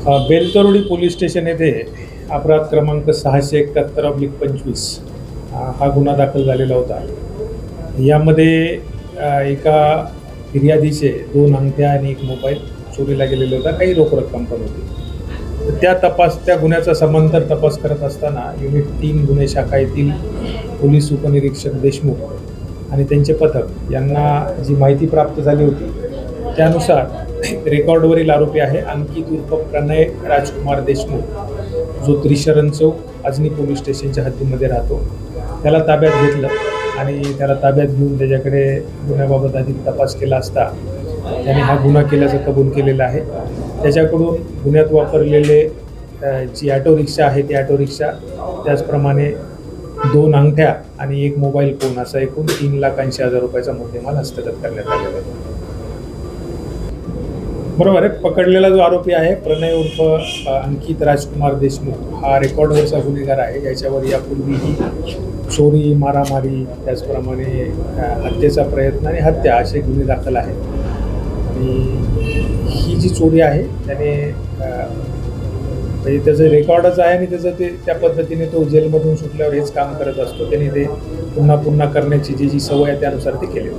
Beltarodi police station येथे अपराध क्रमांक 671/25 हा गुन्हा दाखल झालेला होता. यामध्ये एका फिर्यादीचे 2 अंगठ्या आणि 1 मोबाईल चोरीला गेलेला होता. काही रोख रक्कम पण होती. त्या गुन्ह्याचा समांतर तपास करत असताना युनिट 3 गुन्हे शाखा येथील पोलीस उपनिरीक्षक देशमुख आणि त्यांचे पथक यांना जी माहिती प्राप्त झाली होती त्यानुसार रेकॉर्डवरील आरोपी आहे अंकित उर्फ प्रणय राजकुमार देशमुख, जो त्रिशरण चौक अजनी पोलीस स्टेशनच्या हद्दीमध्ये राहतो, त्याला ताब्यात घेतलं आणि त्याला ताब्यात घेऊन त्याच्याकडे गुन्ह्याबाबत अधिक तपास केला असता त्याने हा गुन्हा केल्याचं कबूल केलेलं आहे. त्याच्याकडून गुन्ह्यात वापरलेले जी ऑटो रिक्षा आहे ती ऑटो रिक्षा, त्याचप्रमाणे 2 अंगठ्या आणि 1 मोबाईल फोन असा एकूण 3,80,000 रुपयाचा मुद्देमाल हस्तगत करण्यात आलेला आहे. बरोबर आहे. पकडलेला जो आरोपी आहे प्रणय उर्फ अंकित राजकुमार देशमुख हा रेकॉर्डवरचा गुन्हेगार आहे. याच्यावर यापूर्वीही चोरी, मारामारी, त्याचप्रमाणे हत्येचा प्रयत्न आणि हत्या असे गुन्हे दाखल आहेत. आणि ही जी चोरी आहे त्याने म्हणजे त्याचं रेकॉर्डच आहे आणि त्याचं त्या पद्धतीने तो जेलमधून सुटल्यावर हेच काम करत असतो. त्याने ते पुन्हा करण्याची जी सवय आहे त्यानुसार ते केले.